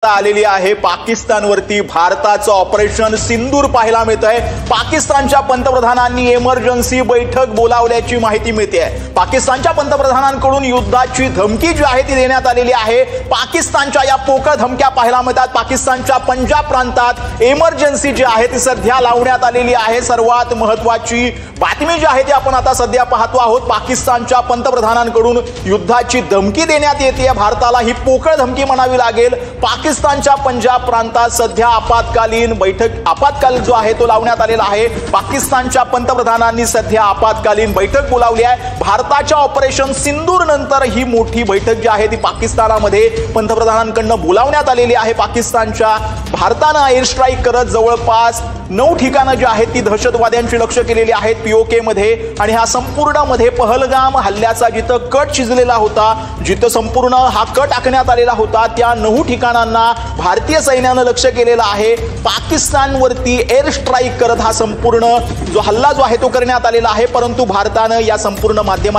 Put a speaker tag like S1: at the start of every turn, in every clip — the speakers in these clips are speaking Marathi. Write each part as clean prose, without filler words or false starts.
S1: आलेली आहे पाकिस्तानवरती भारताचं ऑपरेशन सिंदूर पाहायला मिळतंय। पाकिस्तानच्या पंतप्रधानांनी इमर्जन्सी बैठक बोलावल्याची माहिती मिळते। पाकिस्तानच्या पंतप्रधानांकडून युद्धाची धमकी जी आहे ती देण्यात आलेली आहे। पाकिस्तानच्या या पोकळ धमक्या पाहायला मिळतात। पाकिस्तानच्या पंजाब प्रांतात इमर्जन्सी जी आहे ती सध्या लावण्यात आलेली आहे। सर्वात महत्त्वाची बातमी जी आहे ती आपण आता सध्या पाहतो आहोत। पाकिस्तानच्या पंतप्रधानांकडून युद्धाची धमकी देण्यात येते। भारताला ही पोकळ धमकी म्हणावी लागेल। पाकिस्तानच्या पंजाब प्रांतात सध्या आपत्काल जो आहे तो लावण्यात आलेला आहे। पाकिस्तानच्या पंतप्रधानांनी सध्या आपत्कालीन बैठक बोलावली आहे। भारताच्या ऑपरेशन सिंदूर नंतर ही मोठी बैठक जी आहे ती पाकिस्तानामध्ये पंतप्रधानांकडून बोलावण्यात आलेली आहे। पाकिस्तानच्या भारतानं एअर स्ट्राईक करत जवळपास 9 ठिकाणं जी आहेत ती दहशतवाद्यांची लक्ष्य केलेली आहेत पीओके मध्ये। आणि हा संपूर्ण मध्ये पहलगाम हल्ल्याचा जिथं कट शिजलेला होता, जिथं संपूर्ण हा कट आखण्यात आलेला होता, त्या 9 ठिकाणांना भारतीय सैन्यानं लक्ष केलेलं आहे। पाकिस्तानवरती एअर स्ट्राईक करत हा संपूर्ण जो हल्ला जो आहे तो करण्यात आलेला आहे। परंतु भारतानं या संपूर्ण माध्यमातून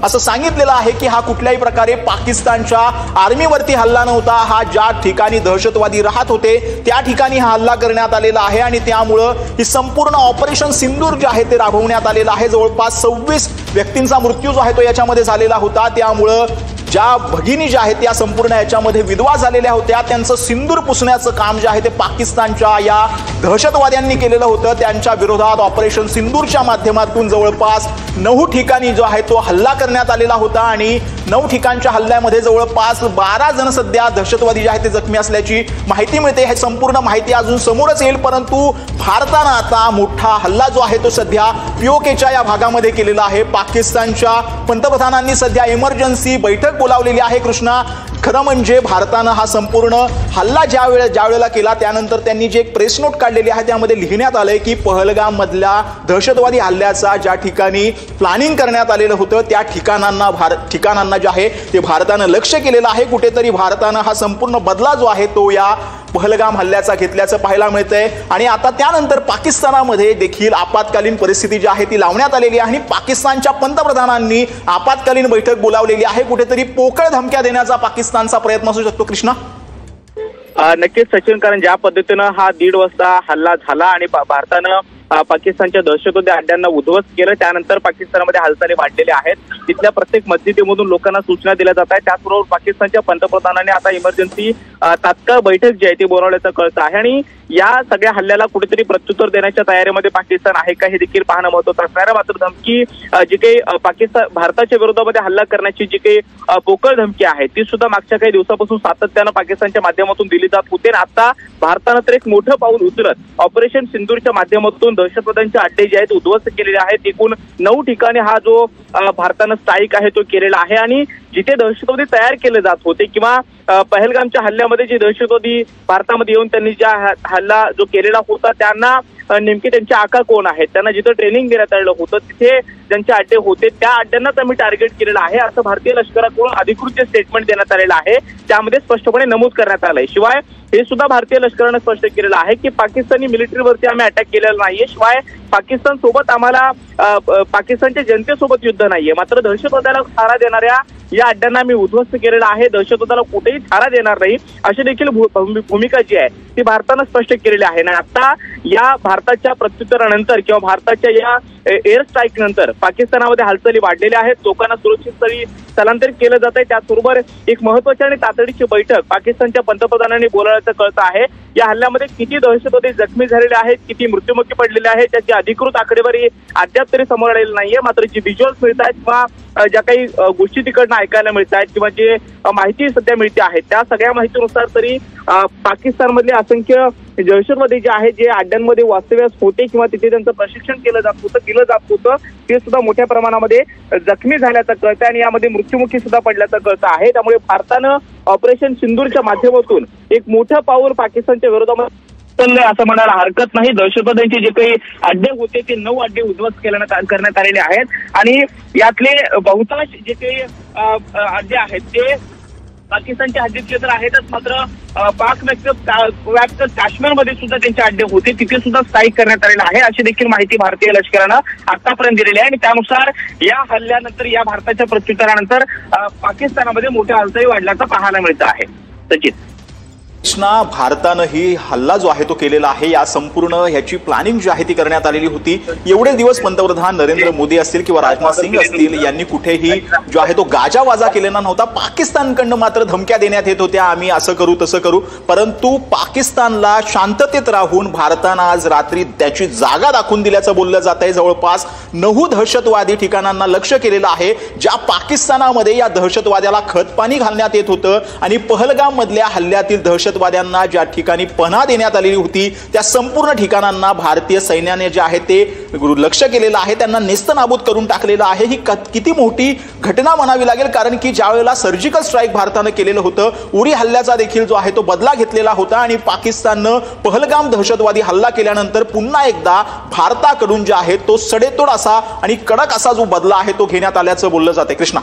S1: असं सांगितलेलं आहे की हा कुठल्याही प्रकारे पाकिस्तानच्या आर्मीवरती हल्ला नव्हता। हा ज्या ठिकाणी दहशतवादी राहत होते त्या ठिकाणी हा हल्ला करण्यात आलेला आहे। आणि त्यामुळे ही संपूर्ण ऑपरेशन सिंदूर जे आहे ते राबवण्यात आलेलं आहे। जवळपास 26 व्यक्तींचा मृत्यू जो आहे तो याच्यामध्ये झालेला होता। त्यामुळे ज्या भगिनी ज्या आहेत त्या संपूर्ण याच्यामध्ये विधवा झालेल्या होत्या, त्यांचं सिंदूर पुसण्याचं काम जे आहे ते पाकिस्तानच्या या दहशतवाद्यांनी केलेलं होतं। त्यांच्या विरोधात ऑपरेशन सिंदूरच्या माध्यमातून जवळपास 9 ठिकाणी जो आहे तो हल्ला करण्यात आलेला होता। आणि 9 ठिकाणच्या हल्ल्यामध्ये जवळपास 12 जण सध्या दहशतवादी जे आहेत ते जखमी असल्याची माहिती मिळते। हे संपूर्ण माहिती अजून समोरच येईल, परंतु भारतानं आता मोठा हल्ला जो आहे तो सध्या पीओकेच्या या भागामध्ये केलेला आहे। पाकिस्तानच्या पंतप्रधानांनी सध्या इमर्जन्सी बैठक बोलावलेली आहे। कृष्णा, खरं म्हणजे भारतानं हा संपूर्ण हल्ला ज्या वेळेला केला त्यानंतर त्यांनी जे एक प्रेस नोट काढलेली आहे त्यामध्ये लिहिण्यात आलंय की पहलगाम मधल्या दहशतवादी हल्ल्याचा ज्या ठिकाणी प्लॅनिंग करण्यात आलेलं होतं त्या ठिकाणांना जे आहे ते भारतानं लक्ष केलेलं आहे। कुठेतरी भारतानं हा संपूर्ण बदला जो आहे तो या पहलगाम हल्ल्याचा घेतल्याचं पाहायला मिळतंय। आणि आता त्यानंतर पाकिस्तानामध्ये देखील आपत्कालीन परिस्थिती जी आहे ती लावण्यात आलेली आहे। आणि पाकिस्तानच्या पंतप्रधानांनी आपत्कालीन बैठक बोलावलेली आहे। कुठेतरी पोकळ धमक्या देण्याचा पाकिस्तानचा प्रयत्न असू शकतो। कृष्णा,
S2: नक्कीच सचिन, कारण ज्या पद्धतीनं हा 1.5 वाजता हल्ला झाला आणि भारतानं पाकिस्तानच्या दहशतवादी अड्ड्यांना उद्ध्वस्त केलं, त्यानंतर पाकिस्तानमध्ये हालचाली वाढलेल्या आहेत। तिथल्या प्रत्येक मस्जिदीमधून लोकांना सूचना दिल्या जात आहेत। त्याचबरोबर पाकिस्तानच्या पंतप्रधानांनी आता इमर्जन्सी तात्काळ बैठक जी आहे ती बोलावल्याचं कळतं आहे। आणि या सगळ्या हल्ल्याला कुठेतरी प्रत्युत्तर देण्याच्या तयारीमध्ये पाकिस्तान आहे का हे देखील पाहणं महत्त्वाचं असणार आहे। मात्र धमकी जी काही भारताच्या विरोधामध्ये हल्ला करण्याची जी काही पोकळ धमकी आहे ती सुद्धा मागच्या काही दिवसापासून सातत्यानं पाकिस्तानच्या माध्यमातून दिली जात होते। आणि आता भारतानं तर एक मोठं पाऊल उचलत ऑपरेशन सिंदूरच्या माध्यमातून दहशतवाद्यांचे अड्डे जे आहेत उद्ध्वस्त केलेले आहेत। एकूण 9 ठिकाणी हा जो भारतानं स्ट्राईक आहे तो केलेला आहे। आणि जिथे दहशतवादी तयार केले जात होते किंवा पहलगामच्या हल्ल्यामध्ये जे दहशतवादी भारतामध्ये येऊन त्यांनी ज्या हल्ला जो केलेला होता त्यांना नेमके त्यांचे आका कोण आहेत, त्यांना जिथं ट्रेनिंग देण्यात आलेलं होतं तिथे ज्यांचे अड्डे होते त्या अड्ड्यांनाच आम्ही टार्गेट केलेलं आहे असं भारतीय लष्कराकडून अधिकृत जे स्टेटमेंट देण्यात आलेलं आहे त्यामध्ये स्पष्टपणे नमूद करण्यात आलंय। शिवाय हे सुद्धा भारतीय लष्करानं स्पष्ट केलेलं आहे की पाकिस्तानी मिलिटरीवरती आम्ही अटॅक केलेला नाहीये। शिवाय पाकिस्तान सोबत आम्हाला पाकिस्तानच्या जनतेसोबत युद्ध नाहीये, मात्र दहशतवादाला थारा देणाऱ्या या अड्ड्यांना आम्ही उद्ध्वस्त केलेला आहे। दहशतवादाला कुठेही थारा देणार नाही अशी देखील भूमिका जी आहे ती भारतानं स्पष्ट केलेली आहे। आणि आता या भारताच्या प्रत्युत्तरानंतर किंवा भारताच्या या एअर स्ट्राईक नंतर पाकिस्तानामध्ये हालचाली वाढलेल्या आहेत। लोकांना सुरक्षित स्थळी स्थलांतरित केलं जात आहे। त्याचबरोबर एक महत्त्वाची आणि तातडीची बैठक पाकिस्तानच्या पंतप्रधानांनी बोलावल्याचं कळतं आहे। या हल्ल्यामध्ये किती दहशतवादी जखमी झालेले आहेत, किती मृत्युमुखी पडलेले आहेत त्याची अधिकृत आकडेवारी अद्याप तरी समोर आलेली नाहीये। मात्र जी व्हिज्युअल्स मिळत आहेत किंवा ज्या काही गोष्टी तिकडनं ऐकायला मिळत आहेत किंवा जे माहिती सध्या मिळते आहे त्या सगळ्या माहितीनुसार तरी पाकिस्तानमधले असंख्य दहशतवादी जे आहेत जे अड्ड्यांमध्ये वास्तव्यास होते किंवा तिथे त्यांचं प्रशिक्षण दिलं जात होतं ते सुद्धा मोठ्या प्रमाणामध्ये जखमी झाल्याचं कळतं आणि यामध्ये मृत्युमुखी सुद्धा पडल्याचं कळतं आहे। त्यामुळे भारतानं ऑपरेशन सिंदूरच्या माध्यमातून एक मोठं पाऊल पाकिस्तानच्या विरोधामध्ये असं म्हणायला हरकत नाही। दहशतवाद्यांचे जे काही अड्डे होते ते 9 अड्डे उद्ध्वस्त करण्यात आलेले आहेत। आणि यातले बहुतांश जे काही अड्डे आहेत ते पाकिस्तानच्या हद्दीतले तर आहेतच, मात्र पाक व्याप्त काश्मीरमध्ये सुद्धा त्यांचे अड्डे होते तिथे सुद्धा स्ट्राईक करण्यात आलेला आहे अशी देखील माहिती भारतीय लष्करानं आतापर्यंत दिलेली आहे। आणि त्यानुसार या हल्ल्यानंतर या भारताच्या प्रत्युत्तरानंतर पाकिस्तानामध्ये मोठ्या हालचाली वाढल्याचं पाहायला मिळतं आहे। सचिन,
S1: कृष्णा, भारतानं ही हल्ला जो आहे तो केलेला आहे, या संपूर्ण ह्याची प्लॅनिंग जी आहे ती करण्यात आलेली होती. एवढे दिवस पंतप्रधान नरेंद्र मोदी असतील किंवा राजनाथ सिंग असतील यांनी कुठेही जो आहे तो गाजावाजा केलेला नव्हता. पाकिस्तानकडनं मात्र धमक्या देण्यात येत होत्या, आम्ही असं करू तसं करू. परंतु पाकिस्तानला शांततेत राहून भारतानं आज रात्री त्याची जागा दाखवून दिल्याचं बोललं जात आहे. जवळपास 9 दहशतवादी ठिकाणांना लक्ष्य केलेलं आहे, ज्या पाकिस्तानामध्ये या दहशतवाद्याला खतपाणी घालण्यात येत होतं. आणि पहलगाम मधल्या हल्ल्यातील दहशतवाद्यांना ज्या ठिकाणी पनाह देण्यात आलेली होती त्या संपूर्ण ठिकाणांना भारतीय सैन्याने जे आहे ते लक्ष्य केलेलं आहे, त्यांना नेस्तनाबूत करून टाकलेलं आहे. ही किती मोठी घटना म्हणावी लागेल, कारण की ज्या वेळेला सर्जिकल स्ट्राईक भारतानं केलेलं होतं, उरी हल्ल्याचा देखील जो आहे तो बदला घेतलेला होता. आणि पाकिस्ताननं पहलगाम दहशतवादी हल्ला केल्यानंतर पुन्हा एकदा भारताकडून जे आहे तो सडेतोड असा आणि कडक असा जो बदला आहे तो घेण्यात आल्याचं बोललं जाते. कृष्णा,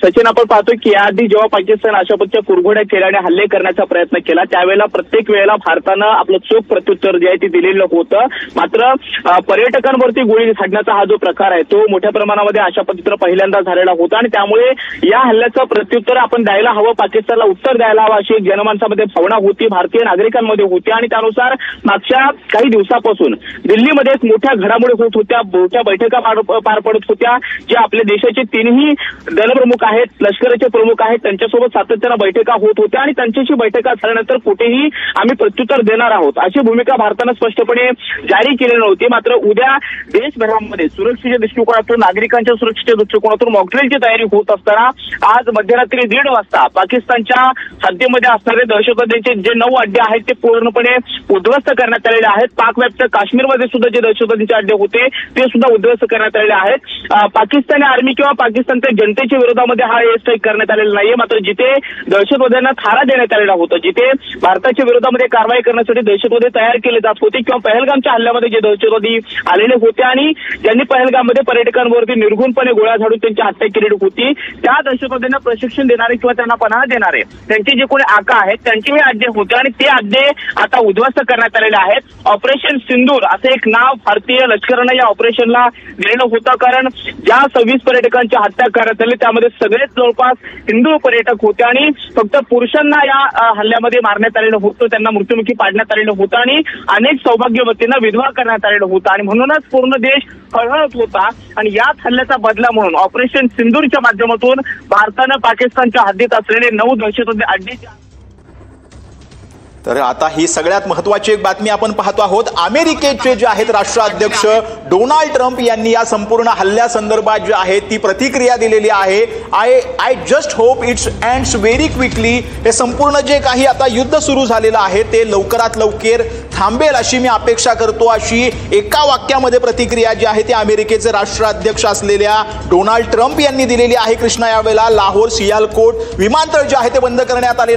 S2: सचिन, आपण पाहतोय की याआधी जेव्हा पाकिस्तान अशा पद्धतीच्या कुरघोड्या केल्या आणि हल्ले करण्याचा प्रयत्न केला त्यावेळेला प्रत्येक वेळेला भारतानं आपलं चोख प्रत्युत्तर जे आहे ते दिलेलं होतं. मात्र पर्यटकांवरती गोळी झाडण्याचा हा जो प्रकार आहे तो मोठ्या प्रमाणामध्ये अशा पद्धतीनं पहिल्यांदा झालेला होता. आणि त्यामुळे या हल्ल्याचं प्रत्युत्तर आपण द्यायला हवं, पाकिस्तानला उत्तर द्यायला हवं अशी एक जनमानसामध्ये भावना होती, भारतीय नागरिकांमध्ये होती. आणि त्यानुसार मागच्या काही दिवसापासून दिल्लीमध्ये एक मोठ्या घडामोडी होत होत्या, मोठ्या बैठका पार पडत होत्या, जे आपल्या देशाचे तीनही दलप्रमुख आहेत, लष्कराचे प्रमुख आहेत, त्यांच्यासोबत सातत्यानं बैठका होत होत्या. आणि त्यांच्याशी बैठका झाल्यानंतर कुठेही आम्ही प्रत्युत्तर देणार आहोत अशी भूमिका भारतानं स्पष्टपणे जारी केली नव्हती. मात्र उद्या देशभरामध्ये सुरक्षेच्या दृष्टिकोनातून, नागरिकांच्या सुरक्षेच्या दृष्टिकोनातून मॉकड्रिलची तयारी होत असताना आज मध्यरात्री 1:30 वाजता पाकिस्तानच्या हद्दीमध्ये असणारे दहशतवाद्यांचे जे 9 अड्डे आहेत ते पूर्णपणे उद्ध्वस्त करण्यात आलेले आहेत. पाकव्याप्त काश्मीरमध्ये सुद्धा जे दहशतवादींचे अड्डे होते ते सुद्धा उद्ध्वस्त करण्यात आलेले आहेत. पाकिस्तानी आर्मी किंवा पाकिस्तानच्या जनतेच्या विरोधामध्ये हा एअर स्ट्राईक करण्यात आलेला नाहीये. मात्र जिथे दहशतवाद्यांना थारा देण्यात आलेला होता, जिथे भारताच्या विरोधामध्ये कारवाई करण्यासाठी दहशतवादी तयार केले जात होते किंवा पहलगामच्या हल्ल्यामध्ये जे दहशतवादी आलेले होते आणि ज्यांनी पहलगाममध्ये पर्यटकांवरती निर्घुणपणे गोळ्या झाडून त्यांची हत्या केलेली होती, त्या दहशतवाद्यांना प्रशिक्षण देणारे किंवा त्यांना पनाह देणारे त्यांचे जे कोणी आका आहेत त्यांचे हे अड्डे होते आणि ते अड्डे आता उद्ध्वस्त करण्यात आलेले आहेत. ऑपरेशन सिंदूर असं एक नाव भारतीय लष्करानं या ऑपरेशनला दिलेलं होतं, कारण ज्या 26 पर्यटकांची हत्या करण्यात आली त्यामध्ये सगळेच जवळपास हिंदू पर्यटक होते आणि फक्त पुरुषांना या हल्ल्यामध्ये मारण्यात आलेलं होतं, त्यांना मृत्युमुखी पाडण्यात आलेलं होतं आणि अनेक सौभाग्यवतींना विधवा करण्यात आलेलं होतं. आणि म्हणूनच पूर्ण देश हळहळत होता. आणि याच हल्ल्याचा बदला म्हणून ऑपरेशन सिंदूरच्या माध्यमातून भारतानं पाकिस्तानच्या हद्दीत असलेले 9 दहशतवादी अड्डे.
S1: तर आता ही सगळ्यात महत्त्वाची एक बातमी आपण पाहतो आहोत. अमेरिकेचे जे आहेत राष्ट्राध्यक्ष डोनाल्ड ट्रम्प यांनी या संपूर्ण हल्ल्यासंदर्भात जे आहे ती प्रतिक्रिया दिलेली आहे. I just hope it's ends very quickly. हे संपूर्ण जे काही आता युद्ध सुरू झालेलं आहे ते लवकरात लवकर थांबेल अशी मी अपेक्षा करतो, अशी एका वाक्यामध्ये प्रतिक्रिया जी आहे ती अमेरिकेचे राष्ट्राध्यक्ष असलेल्या डोनाल्ड ट्रम्प यांनी दिलेली आहे. कृष्णा, यावेळेला लाहोर सियालकोट विमानतळ जे आहे ते बंद करण्यात आले